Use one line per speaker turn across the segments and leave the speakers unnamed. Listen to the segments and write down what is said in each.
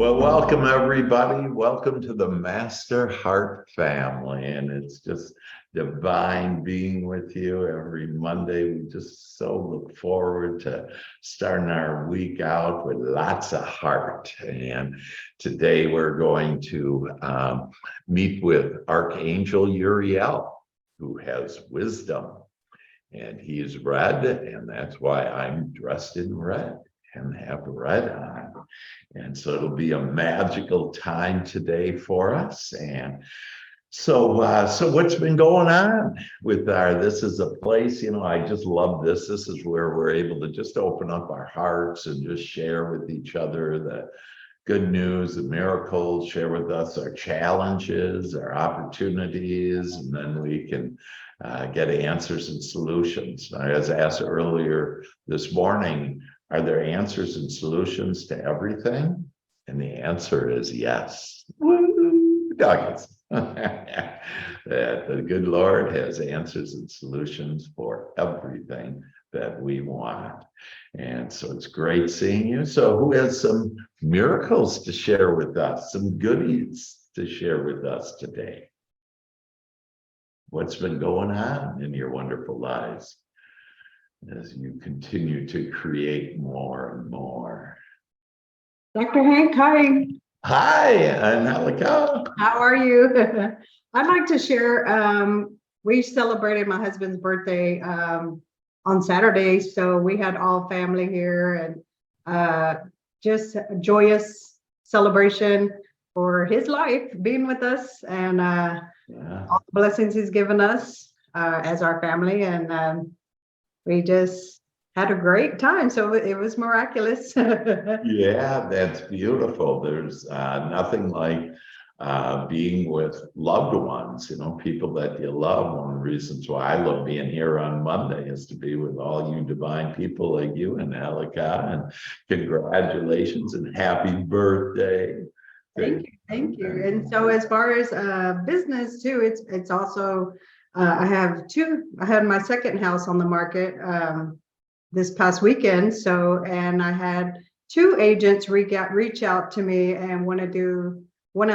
Well, welcome everybody. Welcome to the Master Heart family. And it's just divine being with you every Monday. We just so look forward to starting our week out with lots of heart. And today we're going to meet with Archangel Uriel, who has wisdom. And he's red, and that's why I'm dressed in red and have red on. And so it'll be a magical time today for us. And so what's been going on with this is a place, I just love this. This is where we're able to just open up our hearts and just share with each other the good news, the miracles, share with us our challenges, our opportunities, and then we can get answers and solutions. I was asked earlier this morning, are there answers and solutions to everything? And the answer is yes. Woo, doggies. That the good Lord has answers and solutions for everything that we want. And so it's great seeing you. So who has some miracles to share with us, some goodies to share with us today? What's been going on in your wonderful lives as you continue to create more and more?
Dr. Hank, hi.
Hi, Angelica.
How are you? I'd like to share, we celebrated my husband's birthday on Saturday, so we had all family here and just a joyous celebration for his life being with us and all the blessings he's given us as our family, and we just had a great time. So it was miraculous.
Yeah, that's beautiful. There's nothing like being with loved ones, people that you love. One of the reasons why I love being here on Monday is to be with all you divine people like you and Alika, and congratulations and happy birthday.
Thank you. And so as far as business too, it's also I had my second house on the market this past weekend. So, and I had two agents reach out to me and want to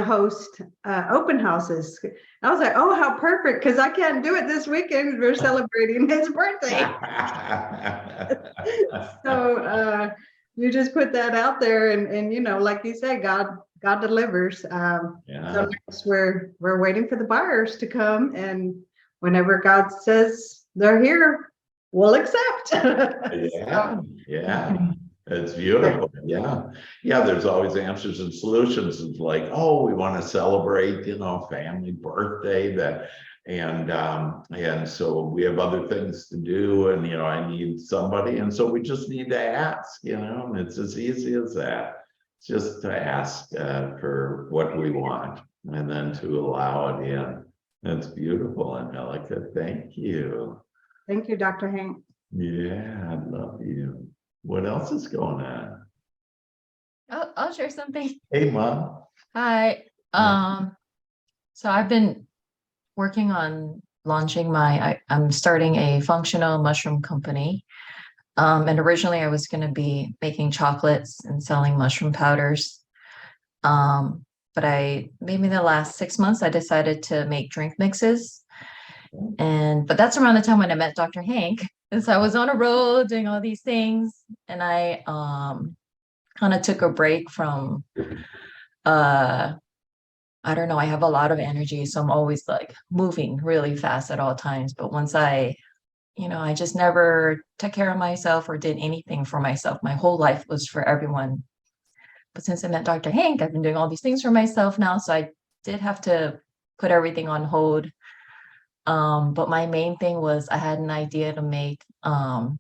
host open houses. I was like, oh, how perfect, because I can't do it this weekend. We're celebrating his birthday. So you just put that out there, and like you said, God delivers. So next we're waiting for the buyers to come, and whenever God says they're here, we'll accept.
Yeah. It's beautiful. Yeah. There's always answers and solutions. It's like, oh, we want to celebrate, family birthday and so we have other things to do, and I need somebody, and so we just need to ask, and it's as easy as that. It's just to ask for what we want and then to allow it in. That's beautiful, Angelica. Thank you.
Thank you, Dr. Hank.
Yeah, I love you. What else is going on?
I'll share something.
Hey, Mom.
Hi. So I've been working on launching I'm starting a functional mushroom company. And originally I was going to be making chocolates and selling mushroom powders. But maybe the last 6 months, I decided to make drink mixes. But that's around the time when I met Dr. Hank. And so I was on a road doing all these things, and I kind of took a break from, I don't know, I have a lot of energy, so I'm always like moving really fast at all times. But once I just never took care of myself or did anything for myself. My whole life was for everyone. But since I met Dr. Hank, I've been doing all these things for myself now. So I did have to put everything on hold. But my main thing was I had an idea to make, I'm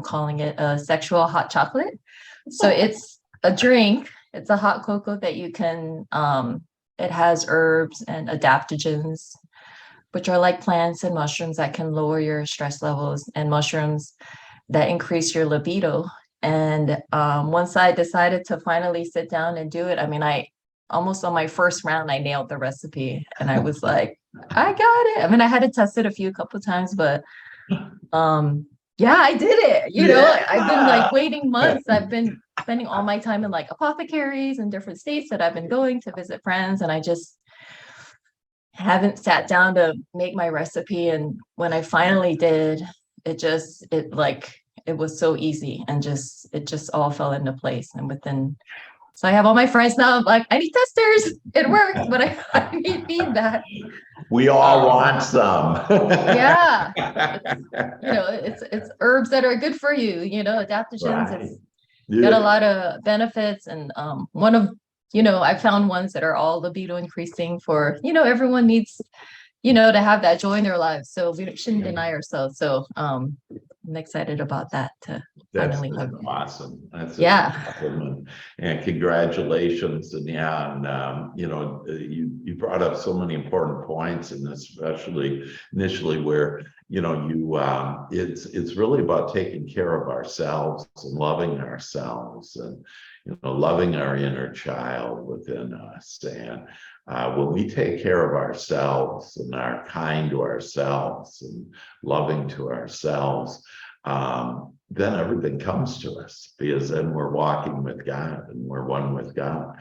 calling it a sexual hot chocolate. So it's a drink. It's a hot cocoa that you can, it has herbs and adaptogens, which are like plants and mushrooms that can lower your stress levels, and mushrooms that increase your libido. And once I decided to finally sit down and do it, I almost on my first round, I nailed the recipe, and I was like, I got it. I had to test it couple of times, but Yeah, I did it. You know, I've been
Yeah.
like waiting months. I've been spending all my time in like apothecaries in different states that I've been going to visit friends, and I just haven't sat down to make my recipe. And when I finally did, it was so easy and it just all fell into place. And so I have all my friends now. I'm like, I need testers. It works, but I need feedback.
We all
Um,
want some.
yeah, it's herbs that are good for you, adaptogens.
Right.
It's got a
Yeah.
lot of benefits. And I found ones that are all libido increasing for, everyone needs, to have that joy in their lives. So we shouldn't deny ourselves. So I'm excited about that to
That's
finally have.
awesome. That's just
Yeah.
awesome. And congratulations. And yeah, and you brought up so many important points, and especially initially where it's really about taking care of ourselves and loving ourselves, and loving our inner child within us. And when we take care of ourselves and are kind to ourselves and loving to ourselves, then everything comes to us, because then we're walking with God and we're one with God.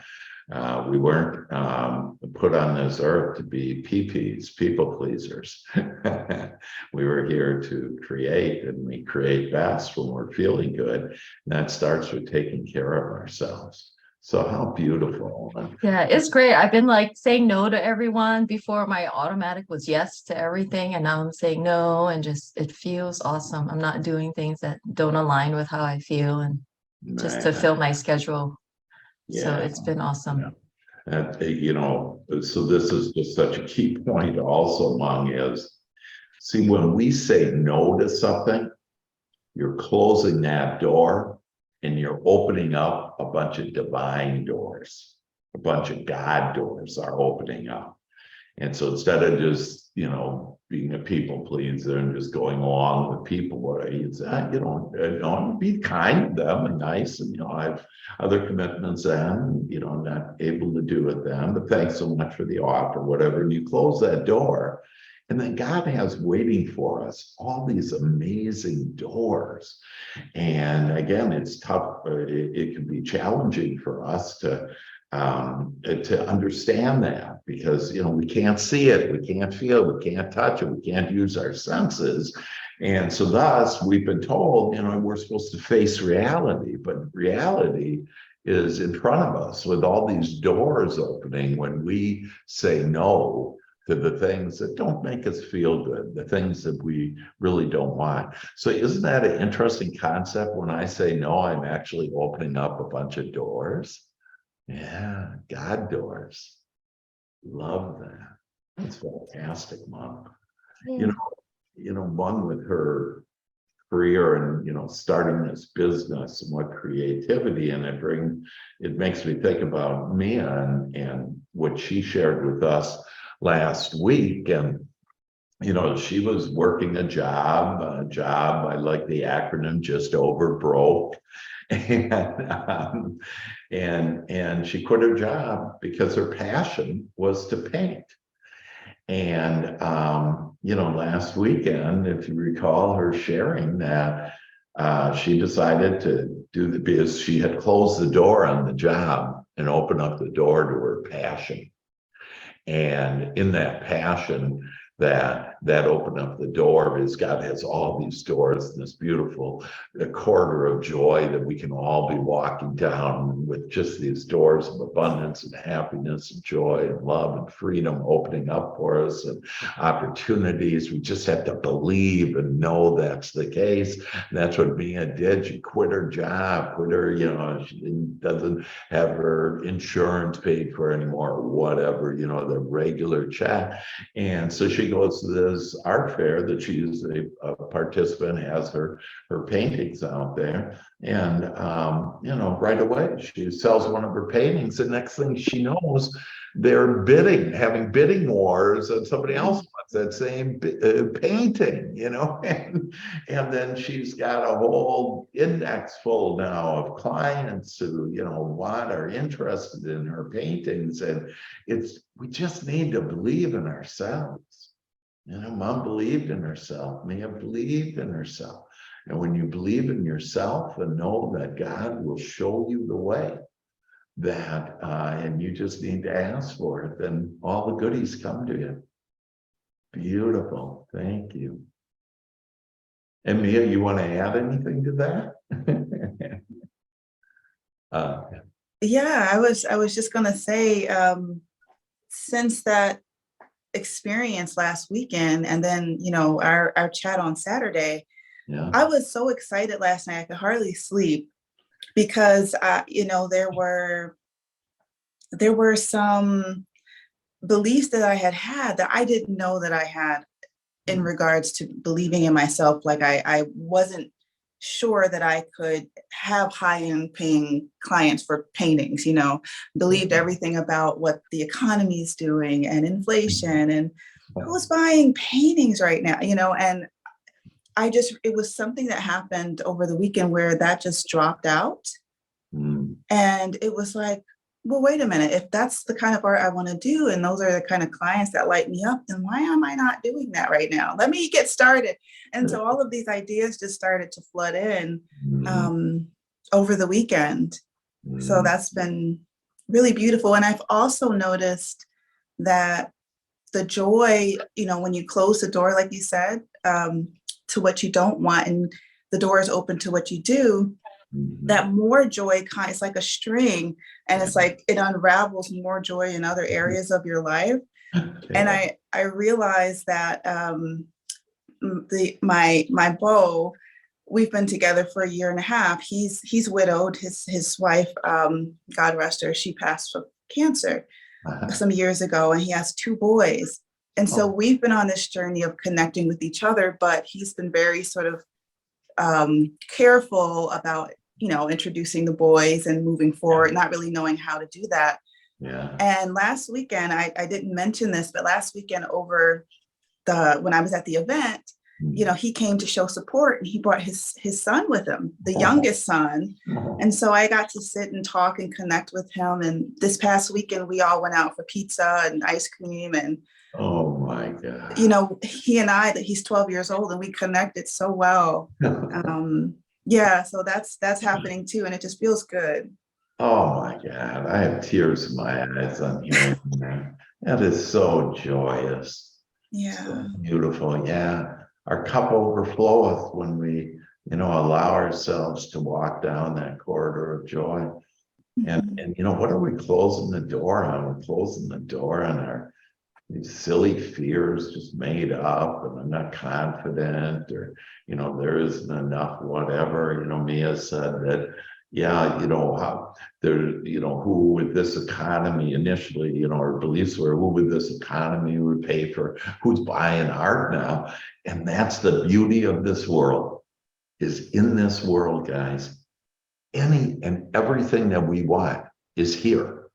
We weren't put on this earth to be people pleasers. We were here to create, and we create best when we're feeling good. And that starts with taking care of ourselves. So how beautiful.
Yeah, it's great. I've been like saying no to everyone. Before, my automatic was yes to everything, and now I'm saying no, and just it feels awesome. I'm not doing things that don't align with how I feel, and just to fill my schedule. So
Yeah.
it's been awesome.
And, so this is just such a key point also, Mung, is see, when we say no to something, you're closing that door and you're opening up a bunch of divine doors. A bunch of God doors are opening up. And so instead of just, being a people pleaser and just going along with people, what I say, be kind to them and nice. And, I have other commitments and, I'm not able to do with them, but thanks so much for the offer, whatever. And you close that door. And then God has waiting for us all these amazing doors. And again, it's tough. It can be challenging for us to understand that, because we can't see it, we can't feel it, we can't touch it, we can't use our senses. And so thus we've been told we're supposed to face reality, but reality is in front of us with all these doors opening when we say no to the things that don't make us feel good, the things that we really don't want. So isn't that an interesting concept? When I say no, I'm actually opening up a bunch of doors. Yeah, God doors. Love that. That's fantastic, Mom.
Yeah.
One with her career and starting this business and what creativity, and it makes me think about Mia and what she shared with us last week. And she was working a job, I like the acronym, just over broke. And and she quit her job because her passion was to paint. And last weekend, if you recall her sharing that, she decided to because she had closed the door on the job and opened up the door to her passion. And in that passion, that opened up the door, because God has all these doors in this beautiful corridor of joy that we can all be walking down, with just these doors of abundance and happiness and joy and love and freedom opening up for us, and opportunities. We just have to believe and know that's the case. And that's what Mia did. She quit her job, she doesn't have her insurance paid for anymore, or whatever, the regular check. And so she goes to this art fair that she's a participant, has her paintings out there. And, right away she sells one of her paintings. The next thing she knows, they're having bidding wars, and somebody else wants that same painting, and then she's got a whole index full now of clients who, are interested in her paintings. And we just need to believe in ourselves. Mom believed in herself. Mia believed in herself. And when you believe in yourself and know that God will show you the way, that and you just need to ask for it, then all the goodies come to you. Beautiful. Thank you. And Mia, you want to add anything to that?
Yeah, I was just gonna say, since that experience last weekend, and then our chat on Saturday,
Yeah.
I was so excited last night I could hardly sleep because there were some beliefs that I had that I didn't know that I had in regards to believing in myself. Like I wasn't sure that I could have high-end paying clients for paintings, believed everything about what the economy is doing and inflation and who's buying paintings right now, and it was something that happened over the weekend where that just dropped out. And it was like, well, wait a minute, if that's the kind of art I want to do, and those are the kind of clients that light me up, then why am I not doing that right now? Let me get started. And so all of these ideas just started to flood in over the weekend. So that's been really beautiful. And I've also noticed that the joy, when you close the door, like you said, to what you don't want, and the door is open to what you do, that more joy it's like a string, and it's like it unravels more joy in other areas of your life. And I realized that my beau, we've been together for a year and a half. He's widowed. His wife, God rest her, she passed from cancer some years ago, and he has 2 boys. And so we've been on this journey of connecting with each other, but he's been very sort of careful about introducing the boys and moving forward, not really knowing how to do that. And last weekend, I didn't mention this, but last weekend when I was at the event, he came to show support, and he brought his son with him, the youngest son. And so I got to sit and talk and connect with him. And this past weekend, we all went out for pizza and ice cream, and
oh my God.
He and he's 12 years old, and we connected so well. Yeah, so that's happening too, and it just feels good.
Oh my God, I have tears in my eyes on hearing that. That is so joyous.
Yeah.
So beautiful. Yeah. Our cup overfloweth when we, allow ourselves to walk down that corridor of joy. And what are we closing the door on? We're closing the door on these silly fears just made up, and I'm not confident, or there isn't enough, whatever. Mia said that, how there, who with this economy initially, our beliefs were, who with this economy would pay for who's buying art now. And that's the beauty of this world, is in this world, guys, any and everything that we want is here.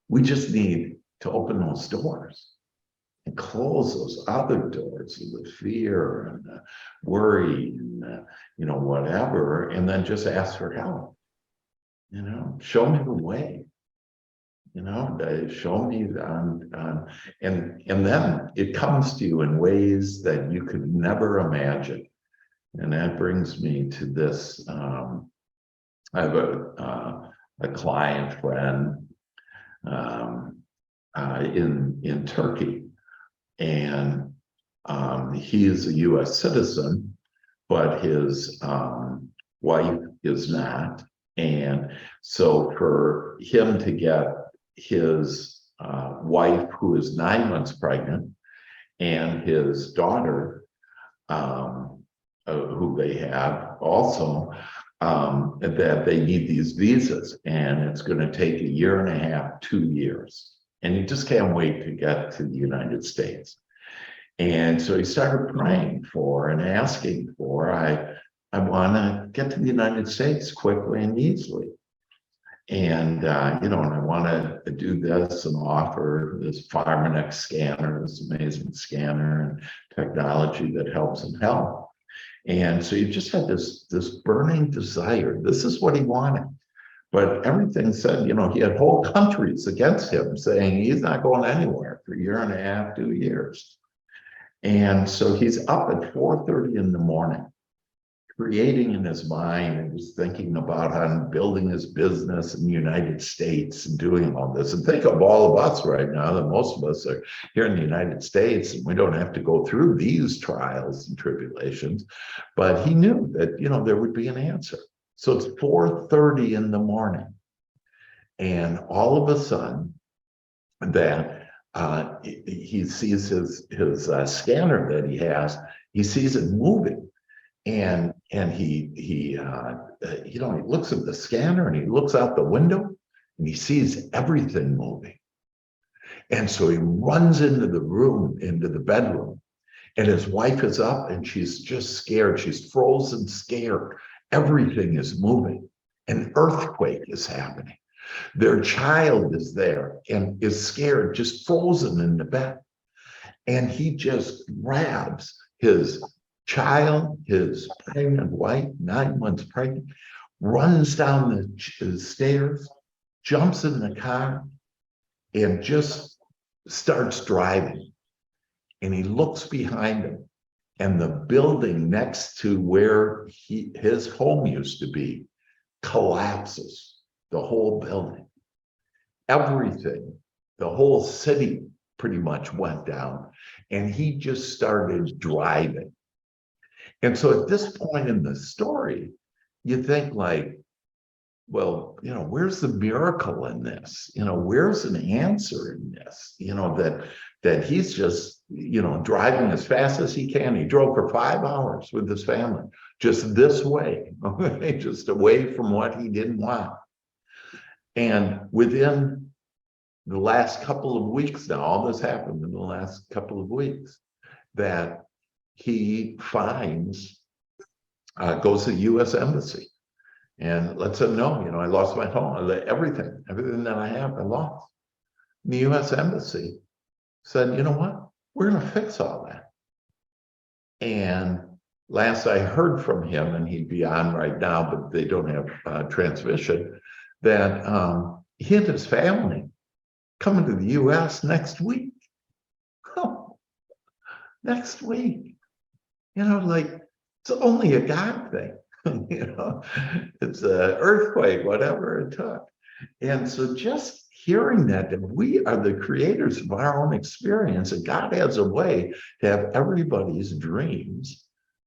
We just need to open those doors and close those other doors of the fear and the worry and whatever, and then just ask for help. Show me the way. Show me and then it comes to you in ways that you could never imagine. And that brings me to this. I have a client friend in Turkey, and he is a U.S. citizen, but his wife is not. And so for him to get his wife, who is 9 months pregnant, and his daughter, who they have also, that they need these visas, and it's going to take 1.5 years, 2 years. And he just can't wait to get to the United States. And so he started praying for and asking for, I want to get to the United States quickly and easily. And, and I want to do this and offer this Pharmanex scanner, this amazing scanner and technology that helps him help. And so he just had this burning desire. This is what he wanted. But everything said, he had whole countries against him saying he's not going anywhere for 1.5 years, 2 years. And so he's up at 4:30 in the morning, creating in his mind and was thinking about on building his business in the United States and doing all this. And think of all of us right now, that most of us are here in the United States and we don't have to go through these trials and tribulations. But he knew that, there would be an answer. So it's 4:30 in the morning. And all of a sudden that he sees his scanner that he has, he sees it moving. And he looks at the scanner and he looks out the window and he sees everything moving. And so he runs into the bedroom, and his wife is up and she's just scared. She's frozen scared. Everything is moving. An earthquake is happening. Their child is there and is scared, just frozen in the bed. And he just grabs his child, his pregnant wife, 9 months pregnant, runs down the stairs, jumps in the car, and just starts driving. And he looks behind him, and the building next to where his home used to be collapses. The whole building, everything, the whole city pretty much went down, and he just started driving. And so at this point in the story, you think like, well, where's the miracle in this? Where's an answer in this? That he's just, driving as fast as he can. He drove for 5 hours with his family, just this way, just away from what he didn't want. And within the last couple of weeks now, all this happened in the last couple of weeks, that he finds, goes to the U.S. Embassy and lets them know, I lost my home, everything that I have, I lost. The U.S. Embassy said, you know what, we're going to fix all that. And last I heard from him, and he'd be on right now, but they don't have transmission, that he and his family coming to the U.S. next week. Oh, next week. It's only a God thing. It's an earthquake, whatever it took. And so just hearing that we are the creators of our own experience, and God has a way to have everybody's dreams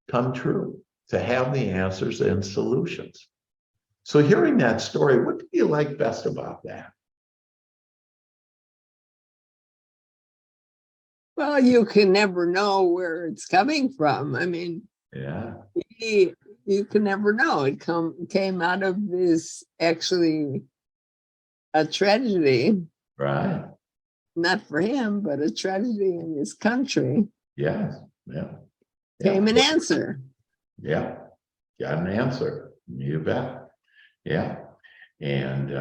come true, to have the answers and solutions. So hearing that story, what do you like best about that?
Well, you can never know where it's coming from. I mean,
Yeah.
You can never know. It came out of this actually a tragedy.
Right.
Not for him, but a tragedy in his country.
Yes. Yeah.
Came an answer.
Yeah. Got an answer. You bet. Yeah. And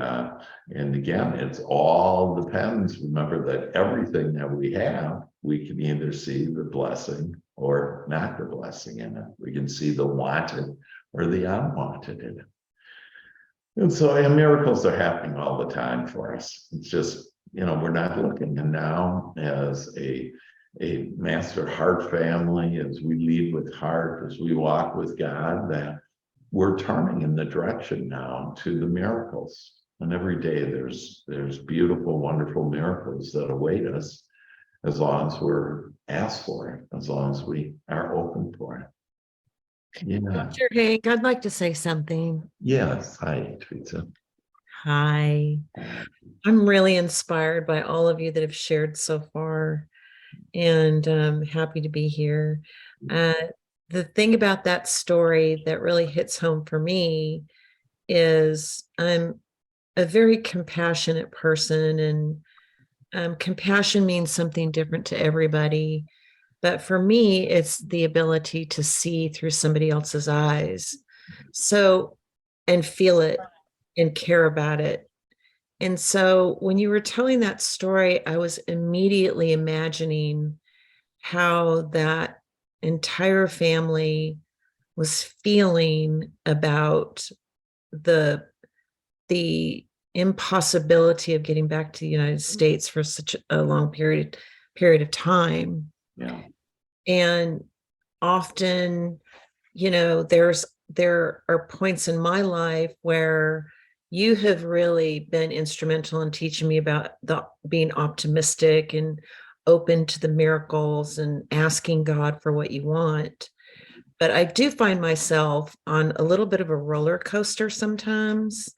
again, it's all depends. Remember that everything that we have, we can either see the blessing or not the blessing in it. We can see the wanted or the unwanted in it. And so miracles are happening all the time for us. It's just, we're not looking. And now as a master heart family, as we lead with heart, as we walk with God, that we're turning in the direction now to the miracles. And every day there's beautiful, wonderful miracles that await us, as long as we're asked for it, as long as we are open for it. Yeah.
Dr. Hank, I'd like to say something.
Yes. Hi, Teresa.
Hi. I'm really inspired by all of you that have shared so far, and happy to be here. The thing about that story that really hits home for me is I'm a very compassionate person, and compassion means something different to everybody. But for me, it's the ability to see through somebody else's eyes. So, and feel it and care about it. And so when you were telling that story, I was immediately imagining how that entire family was feeling about the impossibility of getting back to the United States for such a long period of time.
Yeah.
And often, there's there are points in my life where you have really been instrumental in teaching me about being optimistic and open to the miracles and asking God for what you want. But I do find myself on a little bit of a roller coaster sometimes,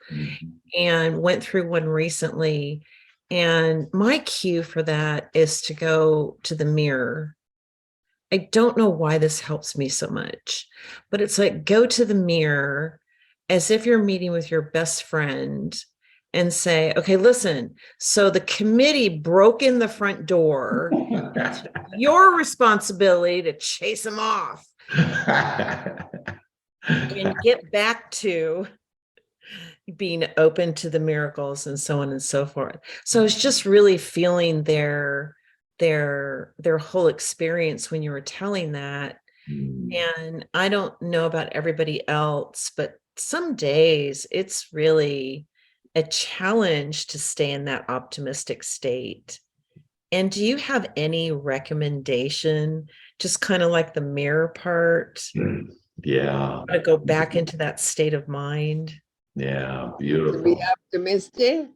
and went through one recently. And my cue for that is to go to the mirror. I don't know why this helps me so much, but it's like go to the mirror as if you're meeting with your best friend and say, okay, listen, so the committee broke in the front door. It's your responsibility to chase them off and get back to being open to the miracles and so on and so forth. So it's just really feeling their whole experience when you were telling that. And I don't know about everybody else, but some days it's really a challenge to stay in that optimistic state. And do you have any recommendation, just kind of like the mirror part,
Yeah,
to go back into that state of mind?
yeah,
To be
beautiful.
optimistic,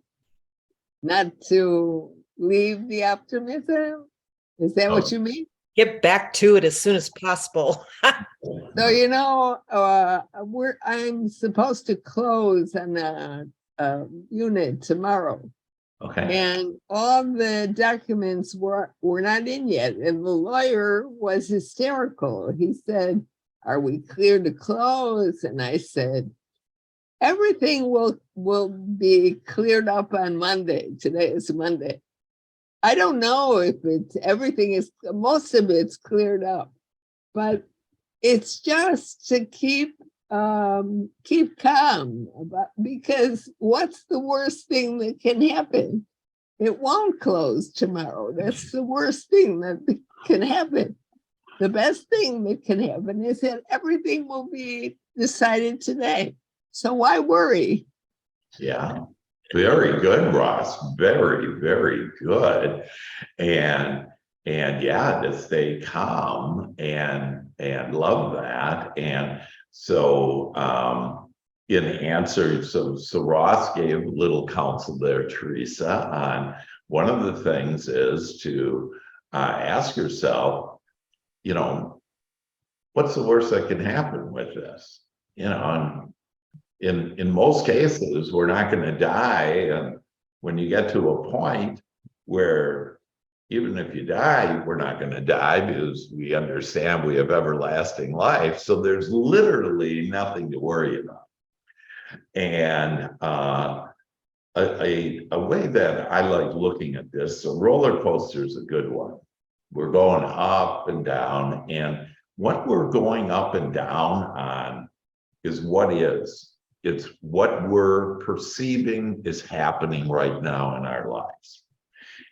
not to leave the optimism. Is that what you mean?
Get back to it as soon as possible.
So, I'm supposed to close on a unit tomorrow.
Okay.
And all the documents were not in yet. And the lawyer was hysterical. He said, "Are we clear to close?" And I said, "Everything will be cleared up on Monday. Today is Monday. I don't know if most of it's cleared up, but it's just to keep calm because what's the worst thing that can happen? It won't close tomorrow. That's the worst thing that can happen. The best thing that can happen is that everything will be decided today. So why worry?"
Yeah, very good, Ross. Very, very good. And yeah, to stay calm and love that. And so in answer, so Ross gave a little counsel there, Teresa, on one of the things is to ask yourself, what's the worst that can happen with this? And in most cases, we're not going to die. And when you get to a point where even if you die, we're not going to die because we understand we have everlasting life. So there's literally nothing to worry about. And a way that I like looking at this, so roller coaster is a good one. We're going up and down, and what we're going up and down on is what is. It's what we're perceiving is happening right now in our lives.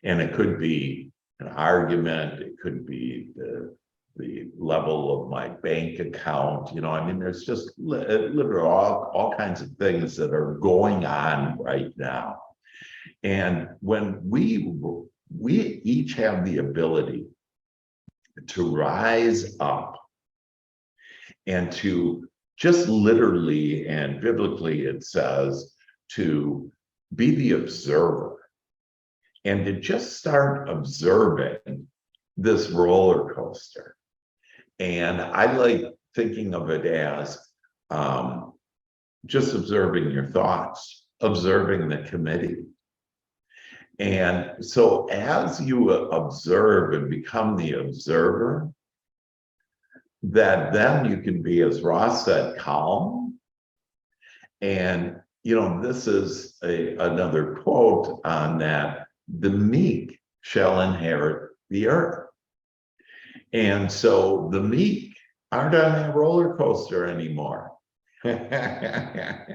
And it could be an argument, it could be the level of my bank account, there's just literally all kinds of things that are going on right now. And when we each have the ability to rise up and to just literally and biblically, it says to be the observer and to just start observing this roller coaster. And I like thinking of it as just observing your thoughts, observing the committee. And so as you observe and become the observer, that then you can be, as Ross said, calm. And, this is another quote on that, the meek shall inherit the earth. And so the meek aren't on that roller coaster anymore. That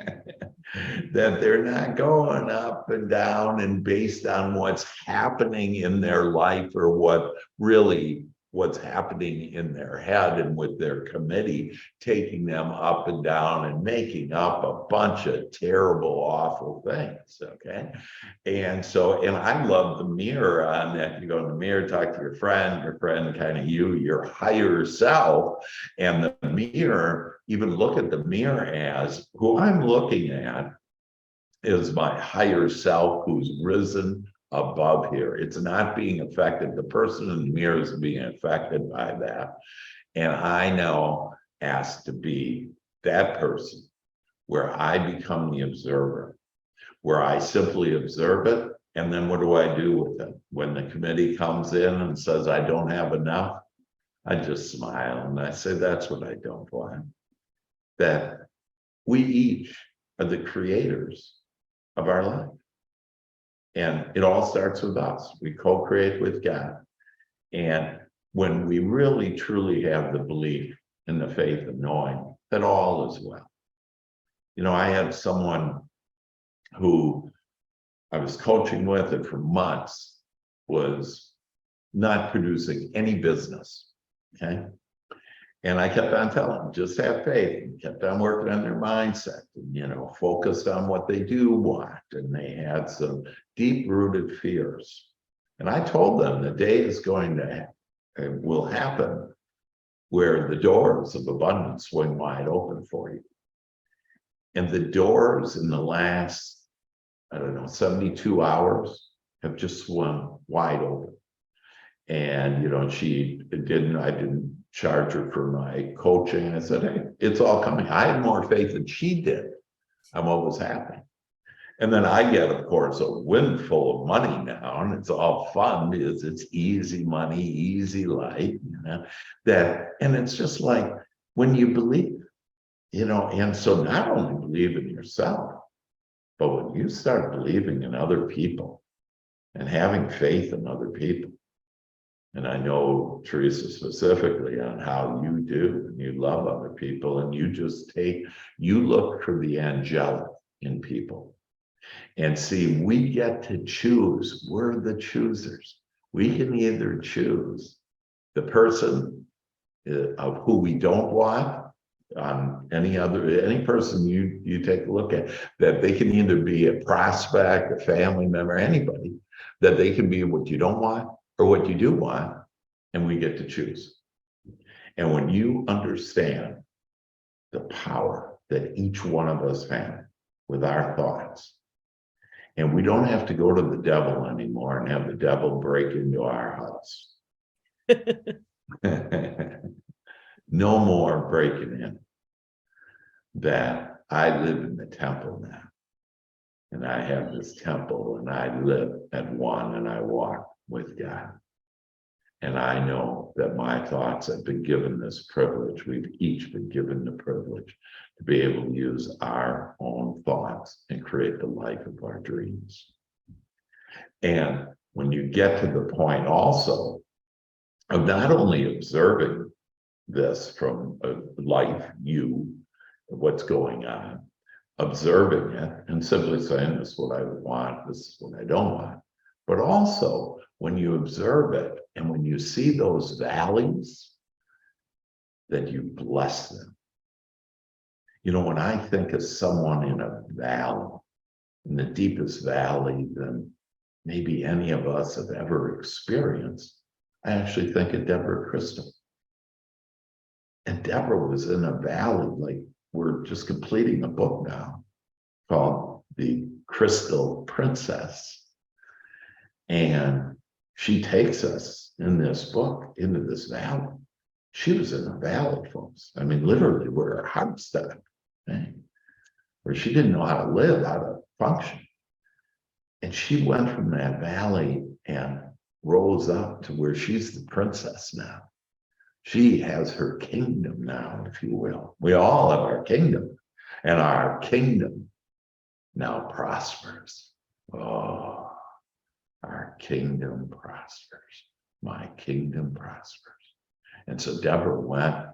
they're not going up and down and based on what's happening in their life or what's happening in their head and with their committee, taking them up and down and making up a bunch of terrible, awful things. Okay. And I love the mirror on that. You go in the mirror, talk to your friend kind of your higher self, and the mirror, even look at the mirror as who I'm looking at is my higher self who's risen above here. It's not being affected. The person in the mirror is being affected by that. And I now ask to be that person where I become the observer, where I simply observe it. And then what do I do with it? When the committee comes in and says, I don't have enough, I just smile and I say, that's what I don't want. That we each are the creators of our life. And it all starts with us. We co-create with God. And when we really truly have the belief and the faith of knowing that all is well. You know, I had someone who I was coaching with and for months was not producing any business. Okay. And I kept on telling them, just have faith, and kept on working on their mindset and, you know, focused on what they do want. And they had some deep rooted fears. And I told them the day is going to, it will happen where the doors of abundance swing wide open for you. And the doors in the last, I don't know, 72 hours have just swung wide open. And, you know, I didn't charge her for my coaching. I said, hey, it's all coming. I had more faith than she did on what was happening. And then I get, of course, a windful of money now, and it's all fun because it's easy money, easy life, you know, and it's just like when you believe, you know, and so not only believe in yourself, but when you start believing in other people and having faith in other people, and I know, Teresa, specifically on how you do, and you love other people, and you look for the angelic in people. And see, we get to choose. We're the choosers. We can either choose the person of who we don't want, any person you take a look at, that they can either be a prospect, a family member, anybody, that they can be what you don't want or what you do want, and we get to choose. And when you understand the power that each one of us have with our thoughts, and we don't have to go to the devil anymore and have the devil break into our house. No more breaking in. That I live in the temple now. And I have this temple and I live at one and I walk with God. And I know that my thoughts have been given this privilege. We've each been given the privilege to be able to use our own thoughts and create the life of our dreams. And when you get to the point also of not only observing this from life, what's going on, observing it and simply saying, this is what I want, this is what I don't want, but also when you observe it and when you see those valleys, that you bless them. You know, when I think of someone in a valley, in the deepest valley than maybe any of us have ever experienced, I actually think of Deborah Crystal. And Deborah was in a valley, like we're just completing a book now called The Crystal Princess. And she takes us in this book into this valley. She was in a valley, folks. I mean, literally where her heart stopped, right? Where she didn't know how to live, how to function. And she went from that valley and rose up to where she's the princess now. She has her kingdom now, if you will. We all have our kingdom, and our kingdom now prospers. Oh, our kingdom prospers. My kingdom prospers. And so Deborah went,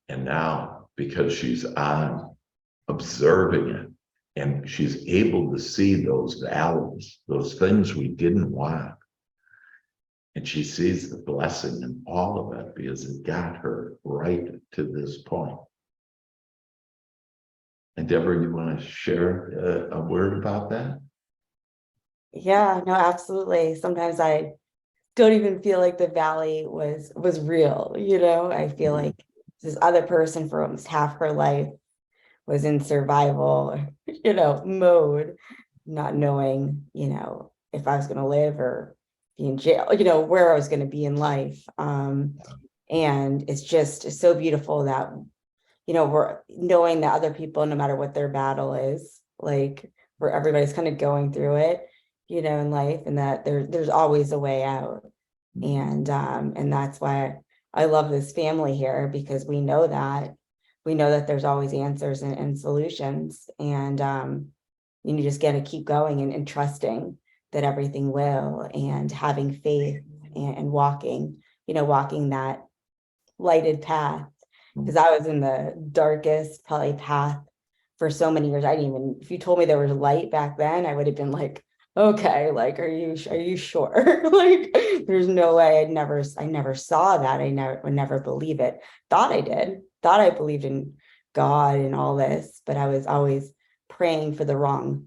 and now because she's on observing it, and she's able to see those valleys, those things we didn't want. And she sees the blessing in all of it because it got her right to this point. And Deborah, you want to share a word about that?
Yeah, no, absolutely. Sometimes I don't even feel like the valley was real, you know. I feel like this other person for almost half her life was in survival, mode, not knowing, if I was going to live or be in jail, where I was going to be in life. And it's so beautiful that, we're knowing that other people, no matter what their battle is, like where everybody's kind of going through it, in life, and that there's always a way out. And that's why I love this family here, because we know that there's always answers and solutions. And you just got to keep going and trusting that everything will, and having faith and walking that lighted path. Because I was in the darkest probably path for so many years. If you told me there was light back then, I would have been like, okay, like, are you sure? Like, there's no way. I never saw that. Would never believe it. Thought I believed in God and all this, but I was always praying for the wrong,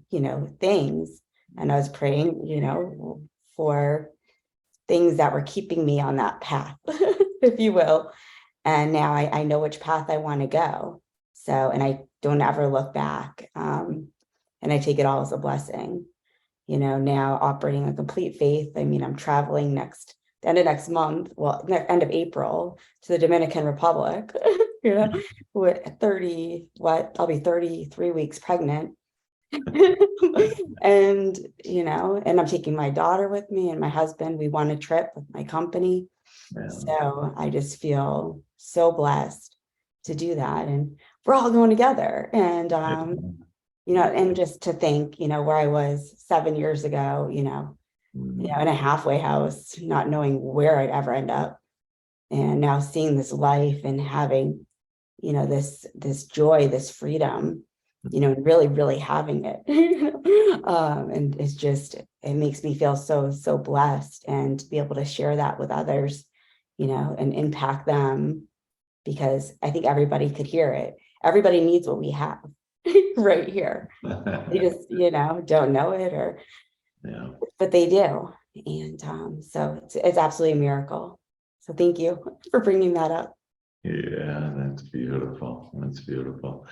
things. And I was praying, for things that were keeping me on that path, if you will. And now I know which path I want to go. So, and I don't ever look back. And I take it all as a blessing, now operating a complete faith. I'm traveling the end of next month, end of April, to the Dominican Republic, with I'll be 33 weeks pregnant. And, and I'm taking my daughter with me and my husband. We won a trip with my company.
Yeah.
So I just feel so blessed to do that. And we're all going together. And, and just to think, where I was 7 years ago, in a halfway house, not knowing where I'd ever end up. And now seeing this life and having, this joy, this freedom, really, really having it. And it makes me feel so, so blessed, and to be able to share that with others, and impact them, because I think everybody could hear it. Everybody needs what we have right here. They just, don't know it, but they do. And so it's absolutely a miracle. So thank you for bringing that up.
Yeah, that's beautiful. That's beautiful.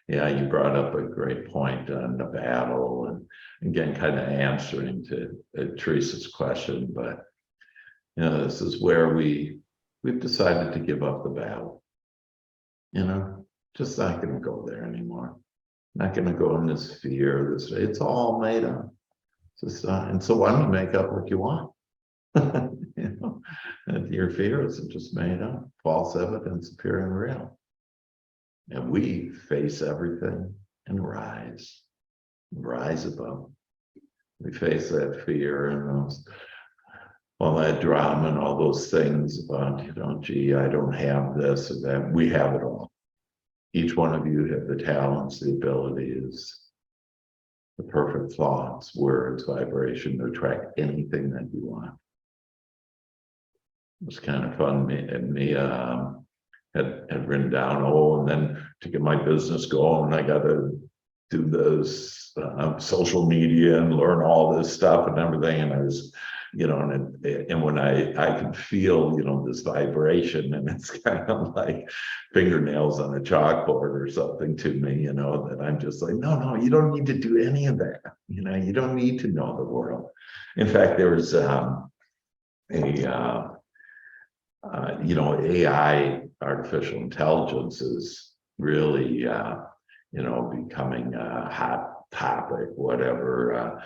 Yeah, you brought up a great point on the battle, and again, kind of answering to Teresa's question, but this is where we've decided to give up the battle. Just not going to go there anymore. Not going to go in this fear. It's all made up. And so why don't you make up what you want? And your fears are just made up. False evidence appearing real. And we face everything and rise above. We face that fear and all that drama and all those things about, gee, I don't have this or that. We have it all. Each one of you have the talents, the abilities, the perfect thoughts, words, vibration to attract anything that you want. It was kind of fun. Me had written down, and then to get my business going, I got to do this social media and learn all this stuff and everything. And I was, and when I could feel, this vibration, and it's kind of like fingernails on a chalkboard or something to me, that I'm just like, no, you don't need to do any of that. You don't need to know the world. In fact, there was AI, artificial intelligence, is really, becoming a hot topic, whatever.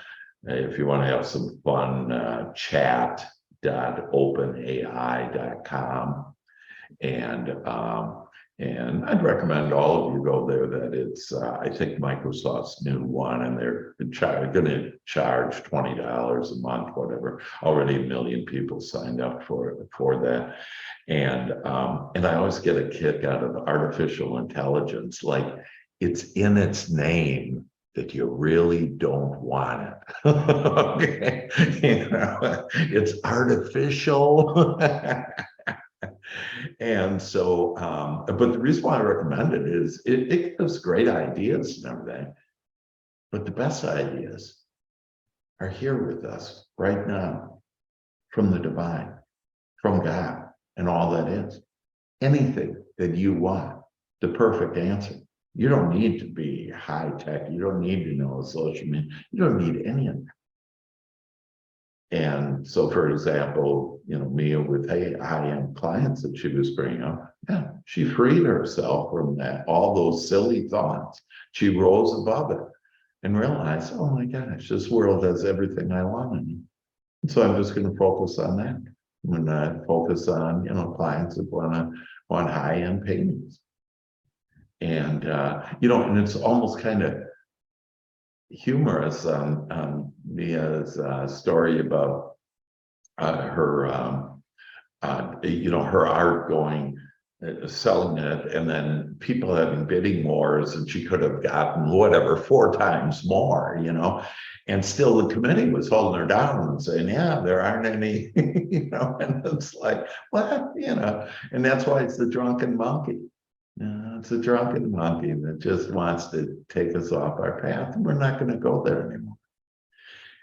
If you want to have some fun, chat.openai.com. And I'd recommend all of you go there. That it's, I think, Microsoft's new one, and they're going to charge $20 a month, whatever. Already 1 million people signed up for that. And I always get a kick out of artificial intelligence. Like, it's in its name that you really don't want it. Okay, it's artificial. And so, but the reason why I recommend it is it gives great ideas and everything, but the best ideas are here with us right now, from the divine, from God, and all that is. Anything that you want, the perfect answer. You don't need to be high tech. You don't need to know social media. You don't need any of that. And so, for example, Mia with high-end clients that she was bringing up, yeah, she freed herself from that, all those silly thoughts. She rose above it and realized, oh my gosh, this world has everything I want in it. So I'm just going to focus on that. I'm going to focus on, clients that want high-end paintings. And, and it's almost kind of humorous on Mia's story about her her art going selling it, and then people having bidding wars, and she could have gotten whatever 4 times more, and still the committee was holding her down and saying, yeah, there aren't any, and it's like, what, and that's why it's the drunken monkey. It's a drunken monkey that just wants to take us off our path, and we're not going to go there anymore.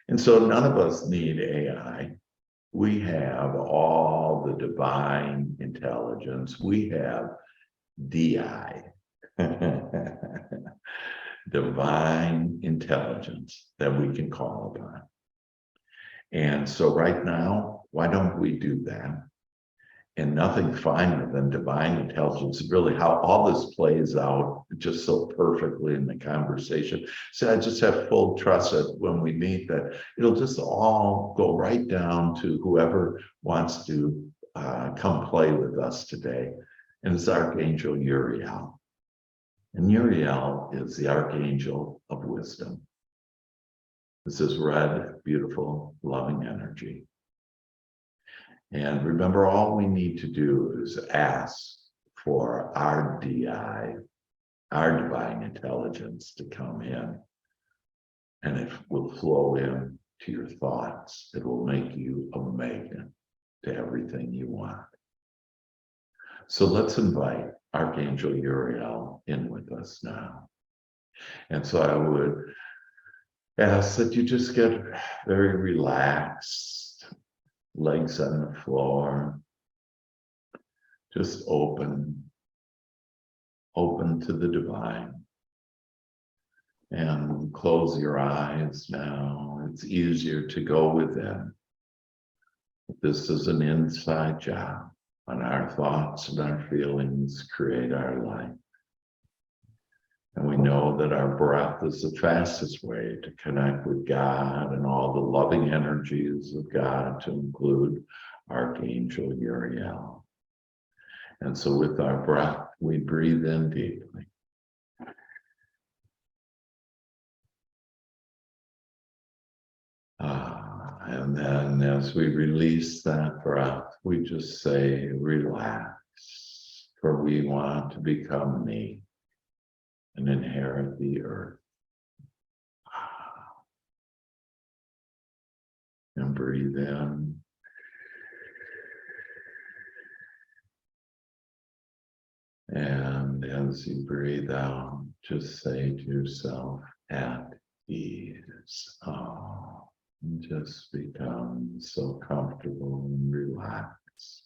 And so none of us need AI. We have all the divine intelligence. We have DI, divine intelligence that we can call upon. And so right now, why don't we do that? And nothing finer than divine intelligence, really how all this plays out just so perfectly in the conversation. So I just have full trust that when we meet that it'll just all go right down to whoever wants to come play with us today. And it's Archangel Uriel. And Uriel is the Archangel of wisdom. This is red, beautiful, loving energy. And remember, all we need to do is ask for our DI, our divine intelligence, to come in. And it will flow in to your thoughts. It will make you a magnet to everything you want. So let's invite Archangel Uriel in with us now. And so I would ask that you just get very relaxed. Legs on the floor, just open to the divine. And close your eyes now. It's easier to go within. This is an inside job, and our thoughts and our feelings create our life. And we know that our breath is the fastest way to connect with God and all the loving energies of God, to include Archangel Uriel. And so with our breath, we breathe in deeply. And then as we release that breath, we just say, relax, for we want to become me and inherit the earth. And breathe in. And as you breathe out, just say to yourself, at ease. And just become so comfortable and relaxed.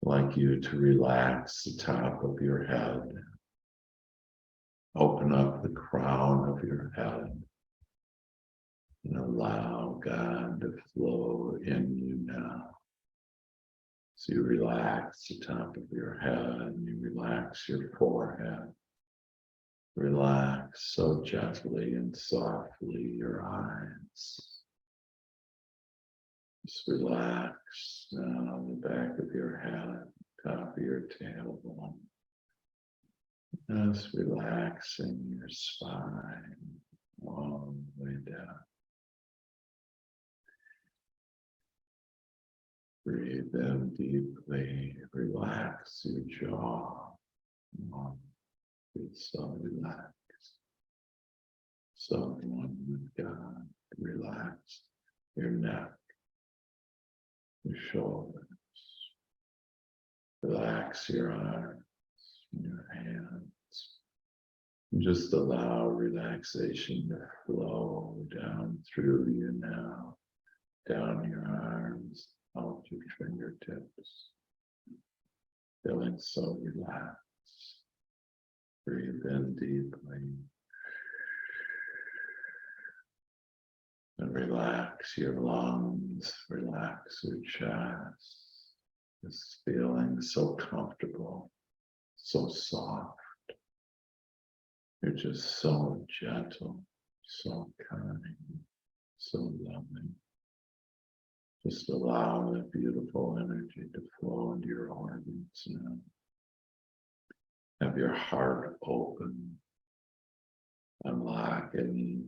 I'd like you to relax the top of your head. Open up the crown of your head and allow God to flow in you now. So you relax the top of your head and you relax your forehead. Relax so gently and softly your eyes. Just relax now the back of your head, top of your tailbone. Just relaxing your spine all the way down. Breathe in deeply, relax your jaw. Be so relaxed, so one with God. Relax your neck, your shoulders. Relax your arms, your hands. And just allow relaxation to flow down through you now, down your arms, out your fingertips. feeling so relaxed. Breathe in deeply. And relax your lungs, relax your chest. Just feeling so comfortable, so soft. You're just so gentle, so kind, so loving. Just allow that beautiful energy to flow into your organs now. Have your heart open. Unlock any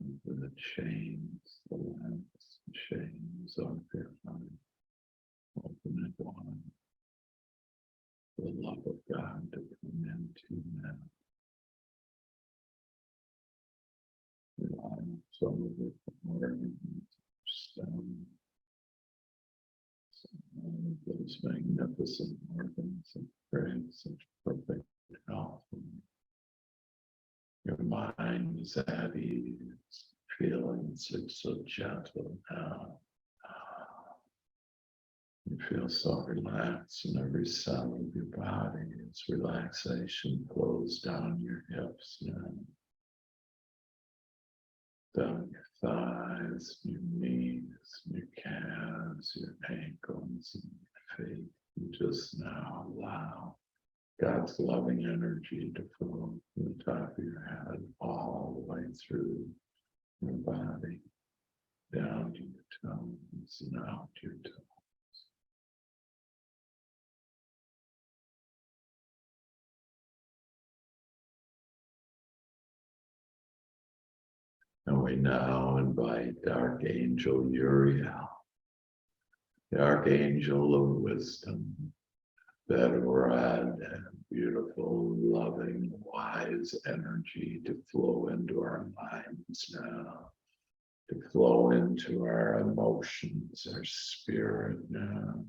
of the chains, the lamps, chains of your heart. Open it wide. The love of God to come into you now. Some of it organs, stem, those magnificent organs and create such perfect health. Your mind is at ease, feeling so gentle now. You feel so relaxed in every cell of your body as relaxation flows down your hips now. Down your thighs, your knees, your calves, your ankles, and your feet. You just now allow God's loving energy to flow from the top of your head all the way through your body, down to your toes and out to your toes. And we now invite Archangel Uriel, the Archangel of Wisdom, that red and beautiful, loving, wise energy to flow into our minds now, to flow into our emotions, our spirit now,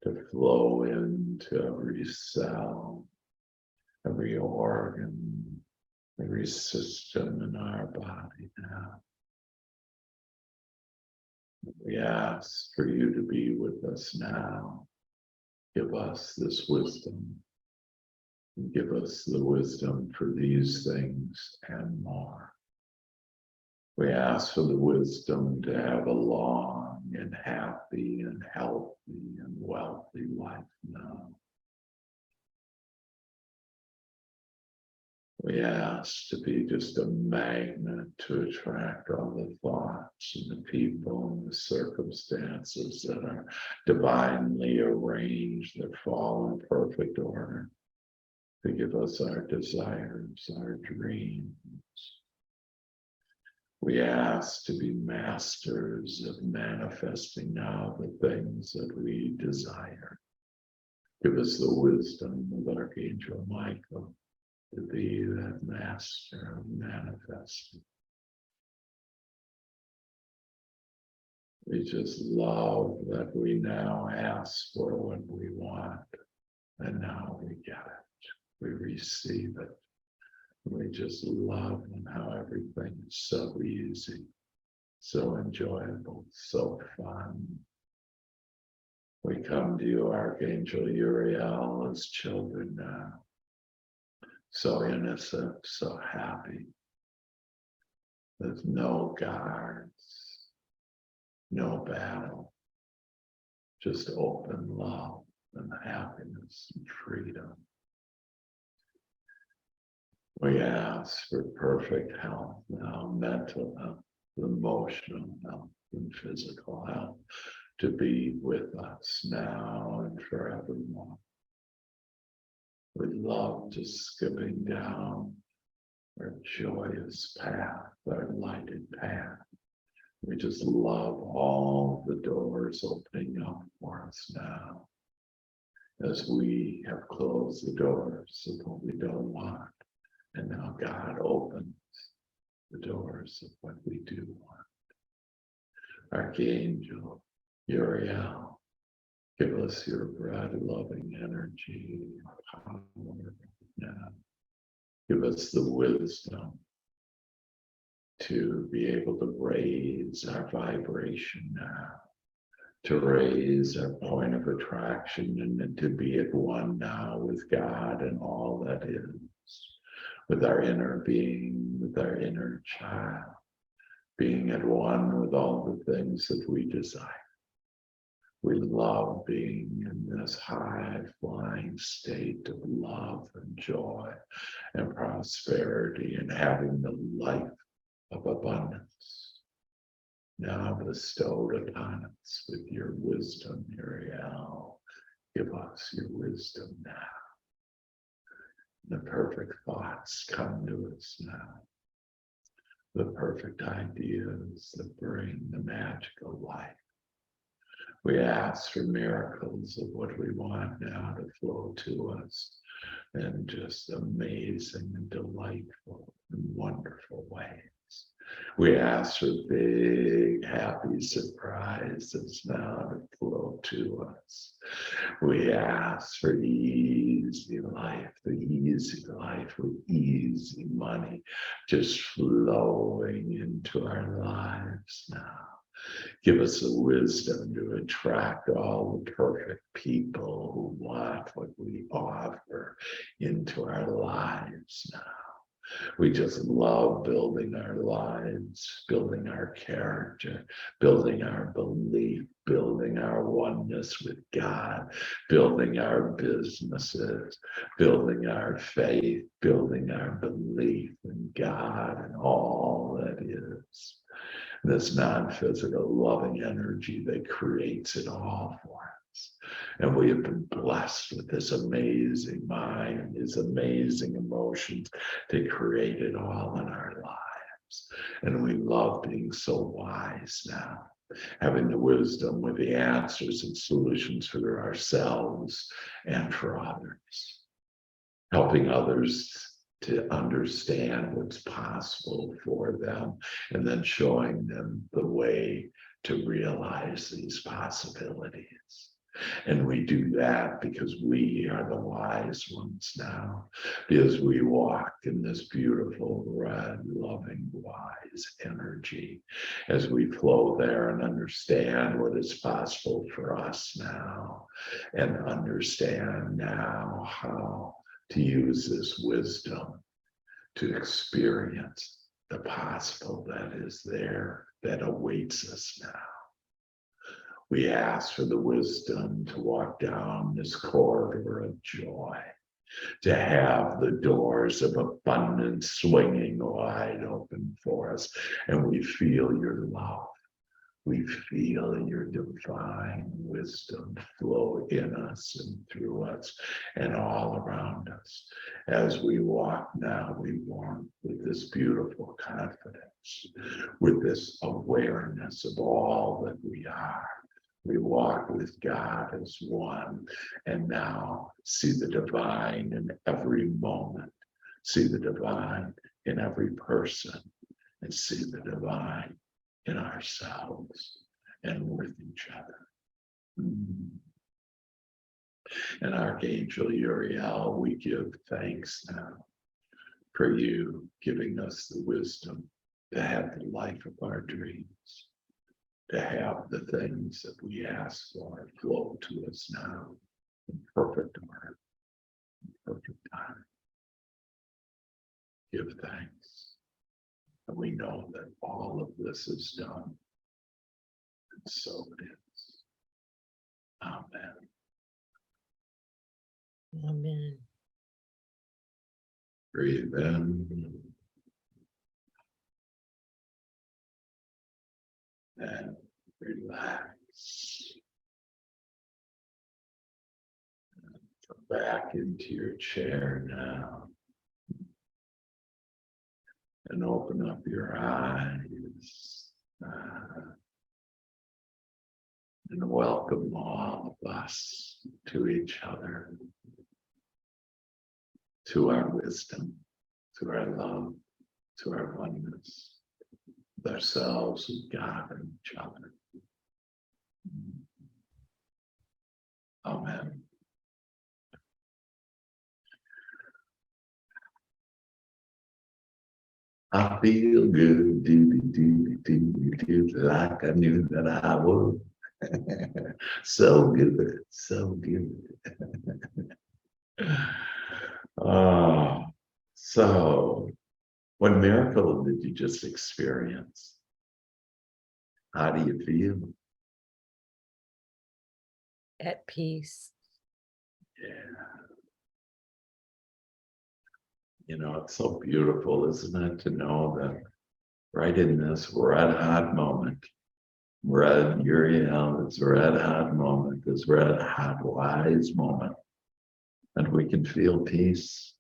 to flow into every cell, every organ, every system in our body now. We ask for you to be with us now. Give us this wisdom. And give us the wisdom for these things and more. We ask for the wisdom to have a long and happy and healthy and wealthy life now. We ask to be just a magnet to attract all the thoughts and the people and the circumstances that are divinely arranged, that fall in perfect order, to give us our desires, our dreams. We ask to be masters of manifesting now the things that we desire. Give us the wisdom of Archangel Michael to be that master of manifesting. We just love that we now ask for what we want, and now we get it. We receive it. We just love and how everything is so easy, so enjoyable, so fun. We come to you, Archangel Uriel, as children now. So innocent, so happy. There's no guards, no battle, just open love and happiness and freedom. We ask for perfect health now, mental health, emotional health, and physical health to be with us now and forevermore. We love just skipping down our joyous path, our lighted path. We just love all the doors opening up for us now, as we have closed the doors of what we don't want. And now God opens the doors of what we do want. Archangel Uriel, give us your bread-loving energy, power now. Give us the wisdom to be able to raise our vibration now, to raise our point of attraction and to be at one now with God and all that is, with our inner being, with our inner child, being at one with all the things that we desire. We love being in this high flying state of love and joy and prosperity and having the life of abundance now bestowed upon us with your wisdom, Uriel. Give us your wisdom now. The perfect thoughts come to us now. The perfect ideas that bring the magical life. We ask for miracles of what we want now to flow to us in just amazing and delightful and wonderful ways. We ask for big, happy surprises now to flow to us. We ask for easy life, the easy life with easy money just flowing into our lives now. Give us the wisdom to attract all the perfect people who want what we offer into our lives now. We just love building our lives, building our character, building our belief, building our oneness with God, building our businesses, building our faith, building our belief in God and all that is. This non-physical loving energy that creates it all for us. And we have been blessed with this amazing mind, these amazing emotions to create it all in our lives. And we love being so wise now, having the wisdom with the answers and solutions for ourselves and for others, helping others to understand what's possible for them, and then showing them the way to realize these possibilities. And we do that because we are the wise ones now, because we walk in this beautiful, red, loving, wise energy as we flow there and understand what is possible for us now, and understand now how to use this wisdom to experience the possible that is there, that awaits us now. We ask for the wisdom to walk down this corridor of joy, to have the doors of abundance swinging wide open for us, and we feel your love. We feel your divine wisdom flow in us and through us and all around us. As we walk now, we walk with this beautiful confidence, with this awareness of all that we are. We walk with God as one, and now see the divine in every moment, see the divine in every person, and see the divine in ourselves and with each other. And Archangel Uriel, we give thanks now for you giving us the wisdom to have the life of our dreams, to have the things that we ask for flow to us now in perfect order, in perfect time. Give thanks. And we know that all of this is done. And so it is. Amen.
Amen.
Breathe in. And relax. And come back into your chair now. And open up your eyes and welcome all of us to each other, to our wisdom, to our love, to our oneness, with ourselves, with God, and each other. Amen. I feel good, like I knew that I would. So good, so good. Oh, so what miracle did you just experience? How do you feel?
At peace.
Yeah. You know, it's so beautiful, isn't it, to know that right in this red hot moment, red Uriel, this red hot moment, this red hot wise moment, and we can feel peace.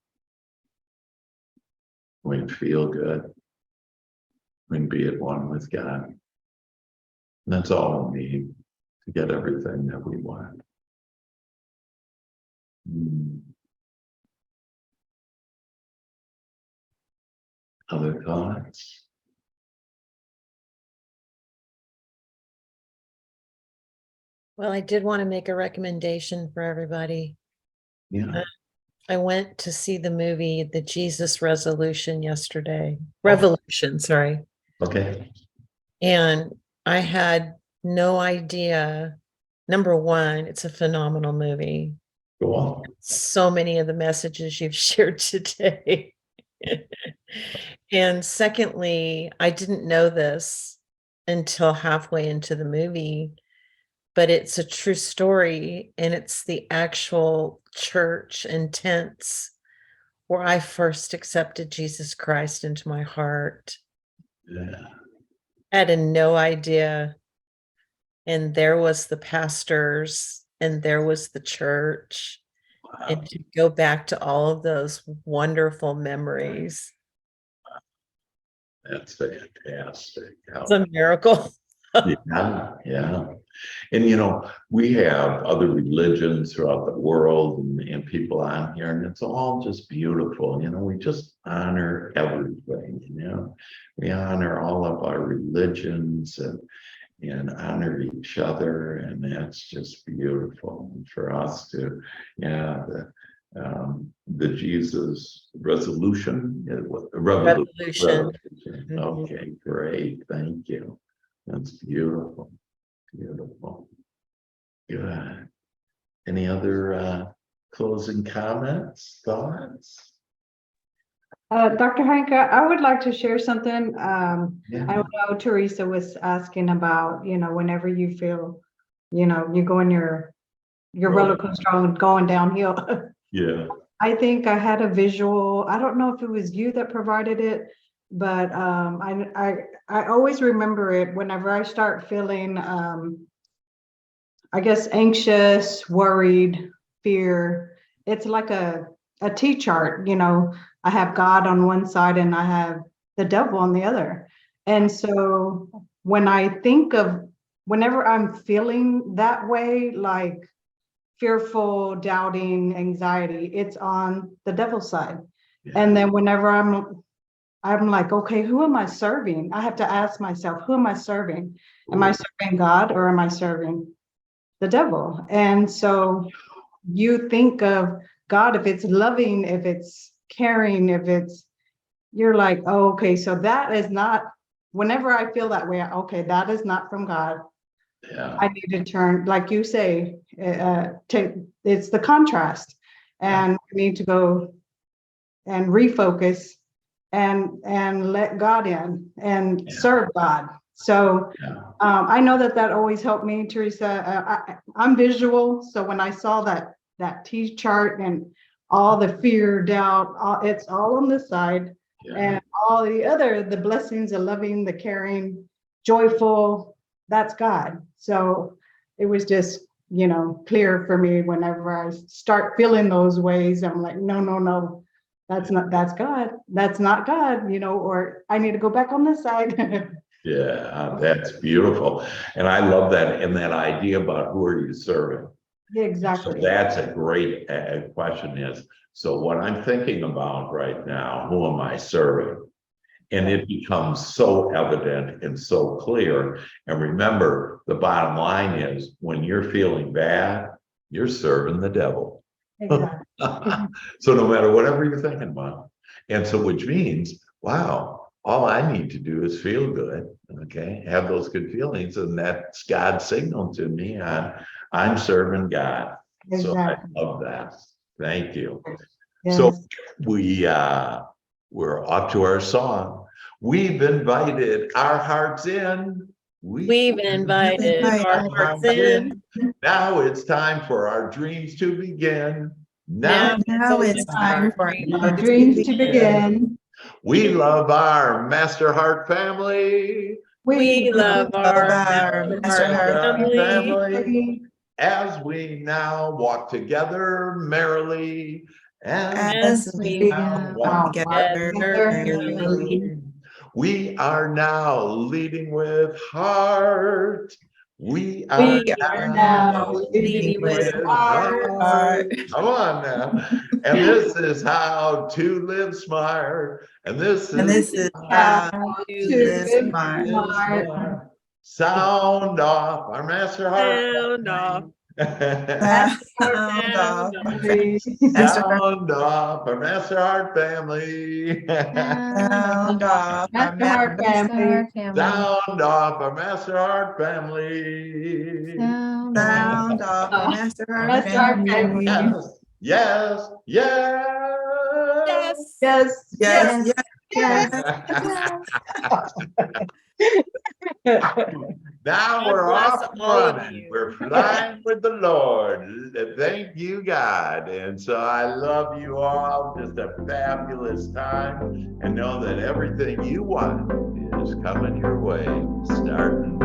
We can feel good. We can be at one with God. And that's all we need to get everything that we want. Other thoughts?
Well, I did want to make a recommendation for everybody.
Yeah.
I went to see the movie The Jesus Resolution yesterday. Revolution, sorry.
Okay.
And I had no idea. Number one, it's a phenomenal movie.
Go on.
So many of the messages you've shared today. And secondly, I didn't know this until halfway into the movie, but it's a true story, and it's the actual church and tents where I first accepted Jesus Christ into my heart.
Yeah.
I had no idea. And there was the pastors, and there was the church.
Wow.
And to go back to all of those wonderful memories.
That's fantastic.
It's a miracle.
Yeah, yeah. And you know, we have other religions throughout the world and people on here, and it's all just beautiful. You know, we just honor everything, you know. We honor all of our religions and honor each other, and that's just beautiful. And for us to, yeah, the Jesus resolution,
Revolution.
revolution. Okay, great, thank you. That's beautiful, beautiful. Good. Any other closing comments, thoughts?
Dr. Hanka, I would like to share something.
Yeah.
I know Teresa was asking about, whenever you feel, you go in your roller coaster and going downhill.
Yeah.
I think I had a visual. I don't know if it was you that provided it, but I always remember it whenever I start feeling, I guess, anxious, worried, fear. It's like a T chart, I have God on one side and I have the devil on the other. And so when I think of whenever I'm feeling that way, like fearful, doubting, anxiety, it's on the devil's side.
Yeah.
And then whenever I'm like, okay, who am I serving? I have to ask myself, who am I serving? Am I serving God or am I serving the devil? And so you think of God, if it's loving, if it's caring, you're like, oh, okay, so that is not, whenever I feel that way, okay, that is not from God.
Yeah.
I need to turn, like you say, it's the contrast, and I need to go and refocus and let God in and serve God. So I know that always helped me, Teresa. I'm visual, so when I saw that T chart and all the fear, doubt, it's all on this side, and all the blessings, the loving, the caring, joyful, that's God. So it was just, clear for me whenever I start feeling those ways. I'm like, no, that's God. That's not God, or I need to go back on this side.
Yeah, that's beautiful. And I love that. And that idea about who are you serving?
Exactly.
So that's a great question is, so what I'm thinking about right now, who am I serving? And it becomes so evident and so clear. And remember, the bottom line is when you're feeling bad, you're serving the devil.
Exactly.
So no matter whatever you're thinking about. And so which means, wow, all I need to do is feel good, okay? Have those good feelings, and that's God's signal to me I'm serving God. So I
Exactly.
love that. Thank you. So
Yes.
we're off to our song. We've invited our hearts in.
We've invited our hearts in.
Now it's time for our dreams to begin.
Now
Now it's time for
Our dreams to begin.
We love our Master Heart family.
We love our
our Master Heart
family.
As we now walk together merrily. And
as
As
we
we
now
walk
walk
together
merrily.
We are now leading with heart. We are
We
We
are
are
now
now
now
leading with
heart.
heart.
Come on now. And this is how to live smart. And this
And
is
this is
How
how
to
to
to live
live
smart.
smart.
Sound off our Master Heart.
sound off.
That's our
Sound off.
family.
Master Heart.
Sound off our Master Heart family.
Sound off. Our
That's our family.
Sound off our Master Heart family.
Sound off. Our Master Heart
That's our
family.
family.
Yes, yes,
Yes.
Yes.
Yes, yes,
Now
God
we're
bless
off and
all of
running.
you.
We're flying with the Lord. Thank you, God. And so I love you all. Just a fabulous time. And know that everything you want is coming your way starting